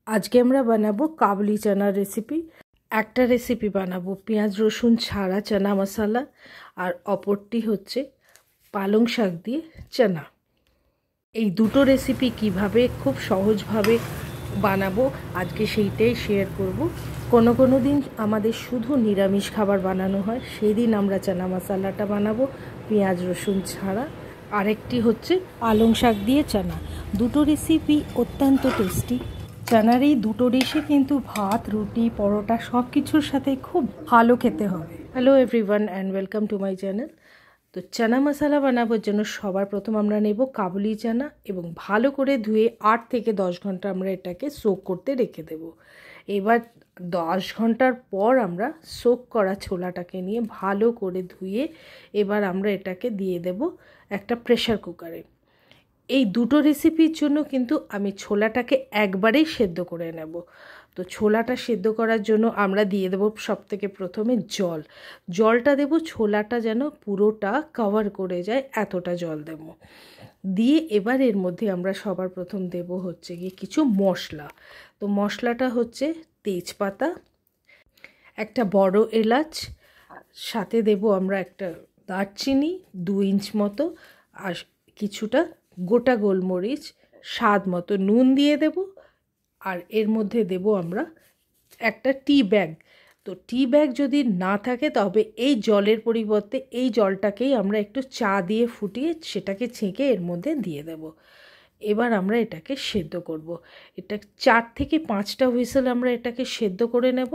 আজকে আমরা বানাবো কাবলি চানা রেসিপি। একটা রেসিপি বানাবো পেঁয়াজ রসুন ছাড়া চানা মশলা, আর অপরটি হচ্ছে পালং শাক দিয়ে চানা। এই দুটো রেসিপি কিভাবে খুব সহজভাবে বানাবো আজকে সেইটাই শেয়ার করব। কোনো দিন আমাদের শুধু নিরামিষ খাবার বানানো হয়, সেই দিন আমরা চানা মশলাটা বানাবো পেঁয়াজ রসুন ছাড়া। আরেকটি হচ্ছে পালং শাক দিয়ে চানা। দুটো রেসিপি অত্যন্ত টেস্টি। চানার এই দুটো ডিশে কিন্তু ভাত, রুটি, পরোটা সব কিছুর সাথে খুব ভালো খেতে হবে। Hello everyone and welcome to my channel. তো চানা মশলা বানাবার জন্য সবার প্রথম আমরা নেব কাবুলি চানা এবং ভালো করে ধুয়ে 8 থেকে 10 ঘন্টা আমরা এটাকে সোক করতে রেখে দেব। এবার 10 ঘন্টার পর আমরা সোক করা ছোলাটাকে নিয়ে ভালো করে ধুয়ে এবার আমরা এটাকে দিয়ে দেব একটা প্রেশার কুকারে। এই দুটো রেসিপির জন্য কিন্তু আমি ছোলাটাকে একবারেই সেদ্ধ করে নেব। তো ছোলাটা সেদ্ধ করার জন্য আমরা দিয়ে দেবো সবথেকে প্রথমে জলটা দেব ছোলাটা যেন পুরোটা কভার করে যায়, এতটা জল দেব। দিয়ে এবার এর মধ্যে আমরা সবার প্রথম দেব হচ্ছে গিয়ে কিছু মশলা। তো মশলাটা হচ্ছে তেজপাতা, একটা বড় এলাচ, সাথে দেব আমরা একটা দারচিনি 2 ইঞ্চ মতো, আর কিছুটা গোটা গোলমরিচ, স্বাদ মতো নুন দিয়ে দেব। আর এর মধ্যে দেব আমরা একটা টি ব্যাগ। তো টি ব্যাগ যদি না থাকে তবে এই জলের পরিবর্তে এই জলটাকেই আমরা একটু চা দিয়ে ফুটিয়ে সেটাকে ছেঁকে এর মধ্যে দিয়ে দেব। এবার আমরা এটাকে সেদ্ধ করব। এটা 4 থেকে 5টা হুইসেল আমরা এটাকে সেদ্ধ করে নেব।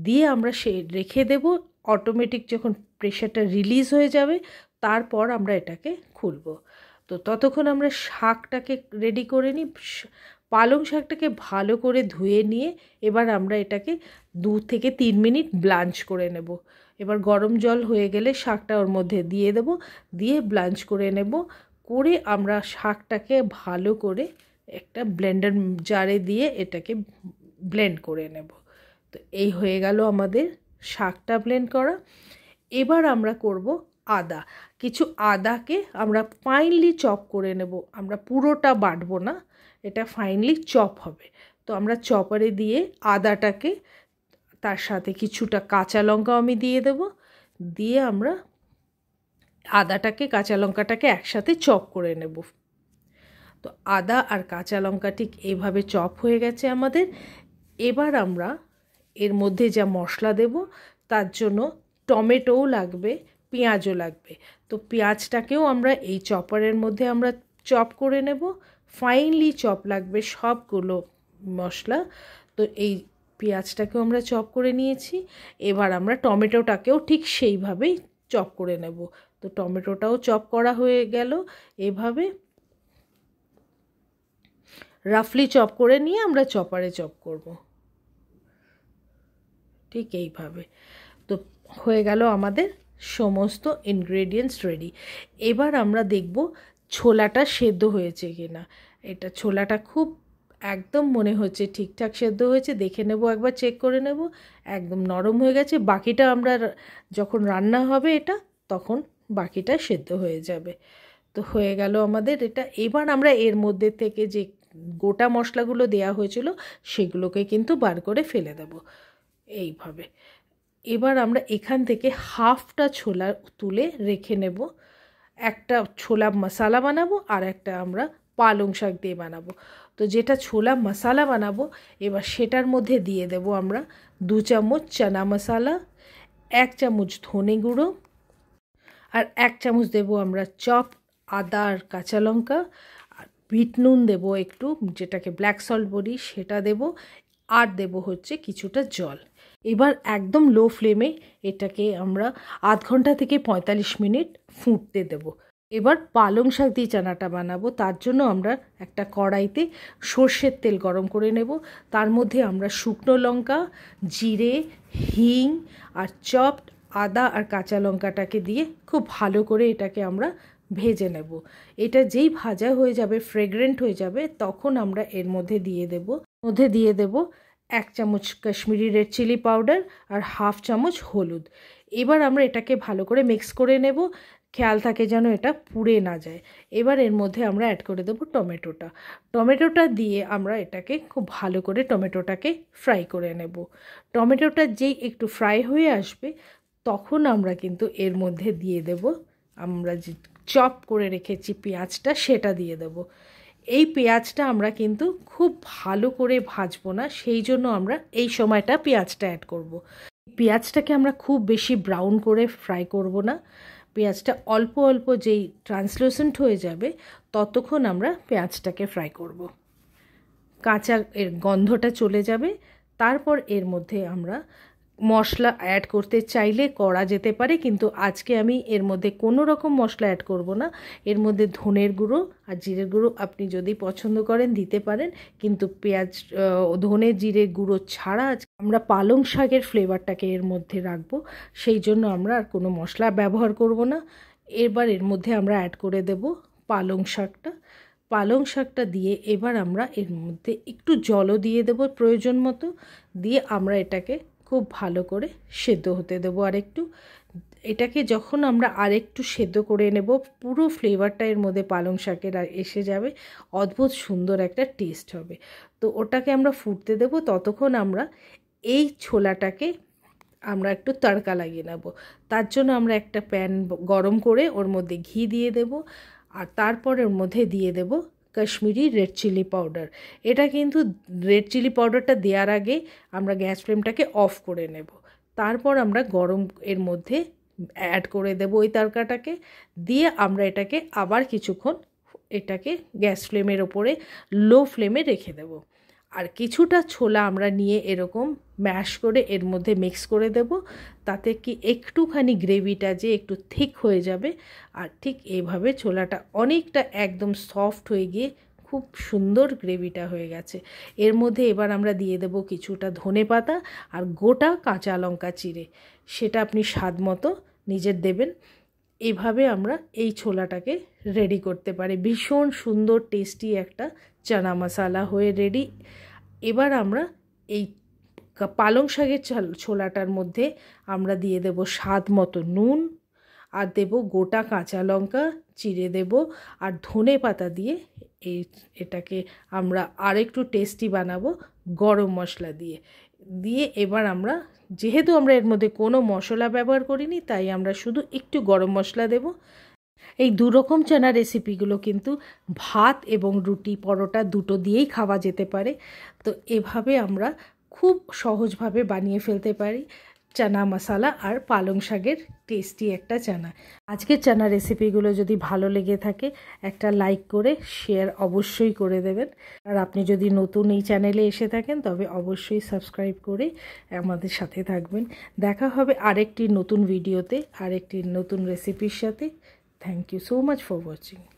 দিয়ে আমরা রেখে দেব। অটোমেটিক যখন প্রেশারটা রিলিজ হয়ে যাবে তারপর আমরা এটাকে খুলব। তো ততক্ষণ আমরা শাকটাকে রেডি করে নিই। পালং শাকটাকে ভালো করে ধুয়ে নিয়ে এবার আমরা এটাকে 2 থেকে 3 মিনিট ব্লাঞ্চ করে নেব। এবার গরম জল হয়ে গেলে শাকটা ওর মধ্যে দিয়ে দেব, দিয়ে ব্লাঞ্চ করে নেব। করে আমরা শাকটাকে ভালো করে একটা ব্লেন্ডার জারে দিয়ে এটাকে ব্লেন্ড করে নেব। তো এই হয়ে গেল আমাদের শাকটা ব্লেন্ড করা। এবার আমরা করব আদা। কিছু আদাকে আমরা ফাইনলি চপ করে নেব। আমরা পুরোটা বাটবো না, এটা ফাইনলি চপ হবে। তো আমরা চপারে দিয়ে আদাটাকে, তার সাথে কিছুটা কাঁচা লঙ্কা আমি দিয়ে দেব। দিয়ে আমরা আদাটাকে কাঁচা লঙ্কাটাকে একসাথে চপ করে নেব। তো আদা আর কাঁচা লঙ্কা ঠিক এইভাবে চপ হয়ে গেছে আমাদের। এবার আমরা এর মধ্যে যা মশলা দেব তার জন্য টমেটোও লাগবে, পেঁয়াজও লাগবে। তো পেঁয়াজটাকেও আমরা এই চপারের মধ্যে আমরা চপ করে নেব। ফাইনলি চপ লাগবে সবগুলো মশলা। তো এই পেঁয়াজটাকেও আমরা চপ করে নিয়েছি। এবার আমরা টমেটোটাকেও ঠিক সেইভাবেই চপ করে নেব। তো টমেটোটাও চপ করা হয়ে গেল। এভাবে রাফলি চপ করে নিয়ে আমরা চপারে চপ করব, ঠিক এইভাবে। তো হয়ে গেল আমাদের সমস্ত ইনগ্রেডিয়েন্টস রেডি। এবার আমরা দেখব ছোলাটা সেদ্ধ হয়েছে কিনা। এটা ছোলাটা খুব একদম মনে হচ্ছে ঠিকঠাক সেদ্ধ হয়েছে, দেখে নেব, একবার চেক করে নেব। একদম নরম হয়ে গেছে। বাকিটা আমরা যখন রান্না হবে এটা, তখন বাকিটা সেদ্ধ হয়ে যাবে। তো হয়ে গেল আমাদের এটা। এবার আমরা এর মধ্যে থেকে যে গোটা মশলাগুলো দেয়া হয়েছিল সেগুলোকে কিন্তু বার করে ফেলে দেব এইভাবে। এবার আমরা এখান থেকে হাফটা ছোলা তুলে রেখে নেব। একটা ছোলা মশলা বানাবো আর একটা আমরা পালং শাক দিয়ে বানাবো। তো যেটা ছোলা মশলা বানাবো এবার সেটার মধ্যে দিয়ে দেব আমরা 2 চামচ চানা মশলা, 1 চামচ ধনে গুঁড়ো, আর 1 চামচ দেব আমরা চপ আদা আর কাঁচা লঙ্কা, আর বিট নুন দেবো একটু, যেটাকে ব্ল্যাক সল্ট বলি, সেটা দেব। আর দেব হচ্ছে কিছুটা জল। এবার একদম লো ফ্লেমে এটাকে আমরা আধ ঘন্টা থেকে 45 মিনিট ফুটতে দেব। এবার পালং শাক দিয়ে চানাটা বানাবো। তার জন্য আমরা একটা কড়াইতে সর্ষের তেল গরম করে নেব। তার মধ্যে আমরা শুকনো লঙ্কা, জিরে, হিং আর চপড আদা আর কাঁচা লঙ্কাটাকে দিয়ে খুব ভালো করে এটাকে আমরা ভেজে নেব। এটা যেই ভাজা হয়ে যাবে, ফ্রেগ্রেন্ট হয়ে যাবে, তখন আমরা এর মধ্যে দিয়ে দেব 1 চামচ কাশ্মীরি রেড চিলি পাউডার আর হাফ চামচ হলুদ। এবার আমরা এটাকে ভালো করে মিক্স করে নেব। খেয়াল থাকে যেন এটা পুড়ে না যায়। এবার এর মধ্যে আমরা অ্যাড করে দেবো টমেটোটা দিয়ে আমরা এটাকে খুব ভালো করে টমেটোটাকে ফ্রাই করে নেব। টমেটোটা যেই একটু ফ্রাই হয়ে আসবে তখন আমরা কিন্তু এর মধ্যে দিয়ে দেব আমরা যে চপ করে রেখেছি পেঁয়াজটা, সেটা দিয়ে দেব। এই পেঁয়াজটা আমরা কিন্তু খুব ভালো করে ভাজবো না, সেই জন্য আমরা এই সময়টা পেঁয়াজটা অ্যাড করব। পেঁয়াজটাকে আমরা খুব বেশি ব্রাউন করে ফ্রাই করব না, পেঁয়াজটা অল্প অল্প যেই ট্রান্সলুসেন্ট হয়ে যাবে ততক্ষণ আমরা পেঁয়াজটাকে ফ্রাই করব। কাঁচা এর গন্ধটা চলে যাবে, তারপর এর মধ্যে আমরা মশলা অ্যাড করতে চাইলে করা যেতে পারে, কিন্তু আজকে আমি এর মধ্যে কোনো রকম মশলা অ্যাড করব না। এর মধ্যে ধনের গুঁড়ো আর জিরের গুঁড়ো আপনি যদি পছন্দ করেন দিতে পারেন, কিন্তু ধনে জিরে গুঁড়ো ছাড়া আমরা পালং শাকের ফ্লেভারটাকে এর মধ্যে রাখবো, সেই জন্য আমরা আর কোনো মশলা ব্যবহার করব না। এবার এর মধ্যে আমরা অ্যাড করে দেব পালং শাকটা দিয়ে এবার আমরা এর মধ্যে একটু জলও দিয়ে দেব প্রয়োজন মতো, দিয়ে আমরা এটাকে খুব ভালো করে সেদ্ধ হতে দেবো আরেকটু। এটাকে যখন আমরা আরেকটু সেদ্ধ করে নেব পুরো ফ্লেভারটা এর মধ্যে পালং শাকের এসে যাবে, অদ্ভুত সুন্দর একটা টেস্ট হবে। তো ওটাকে আমরা ফুটতে দেব, ততক্ষণ আমরা এই ছোলাটাকে আমরা একটু তড়কা লাগিয়ে নেব। তার জন্য আমরা একটা প্যান গরম করে ওর মধ্যে ঘি দিয়ে দেব, আর তারপর ওর মধ্যে দিয়ে দেব কাশ্মীরি রেড চিলি পাউডার। এটা কিন্তু রেড চিলি পাউডারটা দেওয়ার আগে আমরা গ্যাস ফ্লেমটাকে অফ করে নেব, তারপর আমরা গরম এর মধ্যে অ্যাড করে দেব ওই তড়কাটাকে, দিয়ে আমরা এটাকে আবার কিছুক্ষণ এটাকে গ্যাস ফ্লেমের ওপরে লো ফ্লেমে রেখে দেব। আর কিছুটা ছোলা আমরা নিয়ে এরকম ম্যাশ করে এর মধ্যে মিক্স করে দেব, তাতে কি একটুখানি গ্রেভিটা যে একটু থিক হয়ে যাবে। আর ঠিক এইভাবে ছোলাটা অনেকটা একদম সফট হয়ে গিয়ে খুব সুন্দর গ্রেভিটা হয়ে গেছে। এর মধ্যে এবার আমরা দিয়ে দেব কিছুটা ধনেপাতা আর গোটা কাঁচা লঙ্কা চিড়ে, সেটা আপনি স্বাদ মতো নিজের দেবেন। এইভাবে আমরা এই ছোলাটাকে রেডি করতে পারি। ভীষণ সুন্দর টেস্টি একটা চানা মশলা হয়ে রেডি। এবার আমরা এই পালং শাকের ছোলাটার মধ্যে আমরা দিয়ে দেব স্বাদ মতো নুন, আর দেব গোটা কাঁচা লঙ্কা চিড়ে দেব, আর ধনে পাতা দিয়ে এটাকে আমরা আরেকটু টেস্টি বানাবো গরম মশলা দিয়ে এবার আমরা, যেহেতু আমরা এর মধ্যে কোনো মশলা ব্যবহার করিনি, তাই আমরা শুধু একটু গরম মশলা দেব। এই দুরকম চানা রেসিপিগুলো কিন্তু ভাত এবং রুটি পরোটা দুটো দিয়েই খাওয়া যেতে পারে। তো এভাবে আমরা খুব সহজভাবে বানিয়ে ফেলতে পারি চানা মশলা আর পালং শাকের টেস্টি একটা চানা। আজকের চানা রেসিপিগুলো যদি ভালো লেগে থাকে একটা লাইক করে শেয়ার অবশ্যই করে দেবেন। আর আপনি যদি নতুন এই চ্যানেলে এসে থাকেন তবে অবশ্যই সাবস্ক্রাইব করে আমাদের সাথে থাকবেন। দেখা হবে আরেকটি নতুন ভিডিওতে আরেকটি নতুন রেসিপির সাথে। Thank you so much for watching.